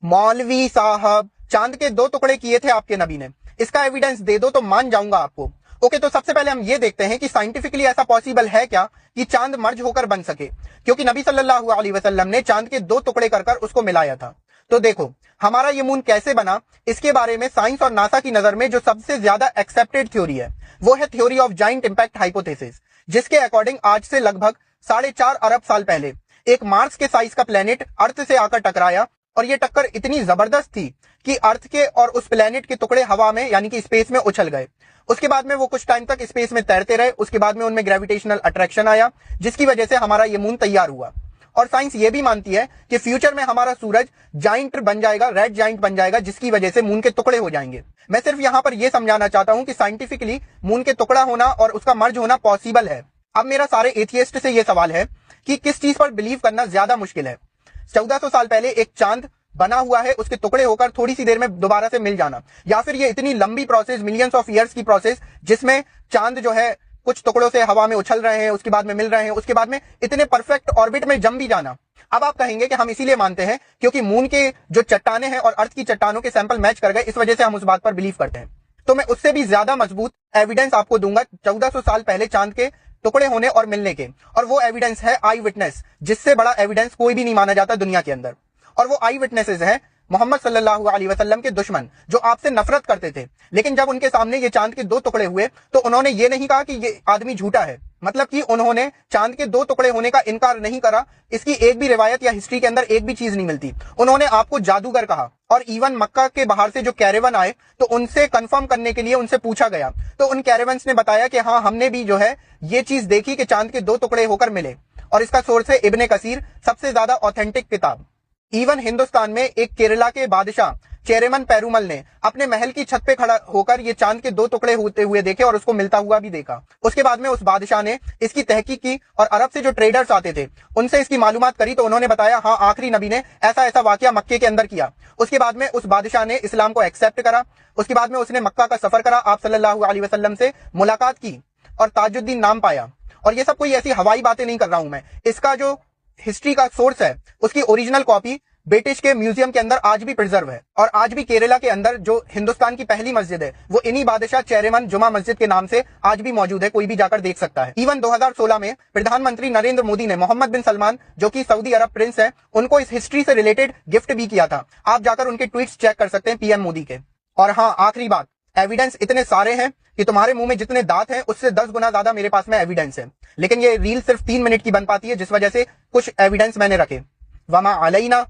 मौलवी साहब, चांद के 2 टुकड़े किए थे आपके नबी ने, इसका एविडेंस दे दो तो मान जाऊंगा आपको। ओके, तो सबसे पहले हम ये देखते हैं कि साइंटिफिकली ऐसा पॉसिबल है क्या कि चांद मर्ज होकर बन सके, क्योंकि नबी सल्लल्लाहु अलैहि वसल्लम ने चांद के 2 टुकड़े कर कर उसको मिलाया था। तो देखो, हमारा ये मून कैसे बना, इसके बारे में साइंस और नासा की नजर में जो सबसे ज्यादा एक्सेप्टेड थ्योरी है वो है theory of giant impact hypothesis, जिसके अकॉर्डिंग आज से लगभग 4.5 अरब साल पहले एक मार्स के साइज का प्लेनेट अर्थ से आकर टकराया, और ये टक्कर इतनी जबरदस्त थी कि अर्थ के और उस प्लेनेट के टुकड़े हवा में यानी कि स्पेस में उछल गए। उसके बाद में वो कुछ टाइम तक स्पेस में तैरते रहे, उसके बाद में उनमें ग्रेविटेशनल अट्रैक्शन आया, जिसकी वजह से हमारा ये मून तैयार हुआ। और साइंस ये भी मानती है कि फ्यूचर में हमारा सूरज जाइंट बन जाएगा, रेड जाइंट बन जाएगा, जिसकी वजह से मून के टुकड़े हो जाएंगे। मैं सिर्फ यहां पर यह समझाना चाहता हूं कि साइंटिफिकली मून के टुकड़ा होना और उसका मर्ज होना पॉसिबल है। अब मेरा सारे एथियस्ट से यह सवाल है कि किस चीज पर बिलीव करना ज्यादा मुश्किल है, 1400 साल पहले एक चांद बना हुआ है, उसके टुकड़े होकर थोड़ी सी देर में दोबारा से मिल जाना, या फिर ये इतनी लंबी प्रोसेस, मिलियंस ऑफ ईयर्स की प्रोसेस, जिसमें चांद जो है कुछ टुकड़ों से हवा में उछल रहे हैं, उसके बाद में मिल रहे हैं, उसके बाद में इतने परफेक्ट ऑर्बिट में जम भी जाना। अब आप कहेंगे कि हम इसीलिए मानते हैं क्योंकि मून के जो चट्टाने हैं और अर्थ की चट्टानों के सैंपल मैच कर गए, इस वजह से हम उस बात पर बिलीव करते हैं। तो मैं उससे भी ज्यादा मजबूत एविडेंस आपको दूंगा 1400 साल पहले चांद के टुकड़े होने और मिलने के, और वो एविडेंस है आई विटनेस, जिससे बड़ा एविडेंस कोई भी नहीं माना जाता दुनिया के अंदर। और वो आई विटनेसेस हैं मोहम्मद सल्लल्लाहु अलैहि वसल्लम के दुश्मन, जो आपसे नफरत करते थे, लेकिन जब उनके सामने ये चांद के 2 टुकड़े हुए तो उन्होंने ये नहीं कहा कि ये आदमी झूठा है, मतलब कि उन्होंने चांद के 2 टुकड़े होने का इनकार नहीं करा। इसकी एक भी रिवायत या हिस्ट्री के अंदर एक भी चीज नहीं मिलती। उन्होंने आपको जादूगर कहा, और इवन मक्का के बाहर से जो कैरेवन आए तो उनसे कंफर्म करने के लिए उनसे पूछा गया, तो उन कैरेवंस ने बताया कि हाँ, हमने भी जो है ये चीज देखी कि चांद के 2 टुकड़े होकर मिले। और इसका सोर्स है इब्ने कसीर, सबसे ज्यादा ऑथेंटिक किताब। इवन हिंदुस्तान में एक केरला के बादशाह चेरेमन पेरुमल ने अपने महल की छत पे खड़ा होकर ये चांद के 2 टुकड़े होते हुए देखे और उसको मिलता हुआ भी देखा। उसके बाद में उस बादशाह ने इसकी तहकीक की और अरब से जो ट्रेडर्स आते थे उनसे इसकी मालूमात करी, तो उन्होंने बताया हाँ, आखिरी नबी ने ऐसा ऐसा वाकया मक्के के अंदर किया। उसके बाद में उस बादशाह ने इस्लाम को एक्सेप्ट करा। उसके बाद में उसने मक्का का सफर करा, आप सल्लल्लाहु अलैहि वसल्लम से मुलाकात की और ताजुद्दीन नाम पाया। और ये सब कोई ऐसी हवाई बातें नहीं कर रहा हूं मैं, इसका जो हिस्ट्री का सोर्स है उसकी ओरिजिनल कॉपी ब्रिटिश के म्यूजियम के अंदर आज भी प्रिजर्व है। और आज भी केरला के अंदर जो हिंदुस्तान की पहली मस्जिद है वो इन्हीं बादशाह चेरेमन जुमा मस्जिद के नाम से आज भी मौजूद है, कोई भी जाकर देख सकता है। इवन 2016 में प्रधानमंत्री नरेंद्र मोदी ने मोहम्मद बिन सलमान, जो कि सऊदी अरब प्रिंस है, उनको इस हिस्ट्री से रिलेटेड गिफ्ट भी किया था। आप जाकर उनके ट्वीट्स चेक कर सकते हैं पीएम मोदी के। और हाँ, आखिरी बात, एविडेंस इतने सारे हैं कि तुम्हारे मुंह में जितने दांत हैं उससे 10 गुना ज्यादा मेरे पास में एविडेंस है, लेकिन ये रील सिर्फ 3 मिनट की बन पाती है, जिस वजह से कुछ एविडेंस मैंने रखे। वमा अलैना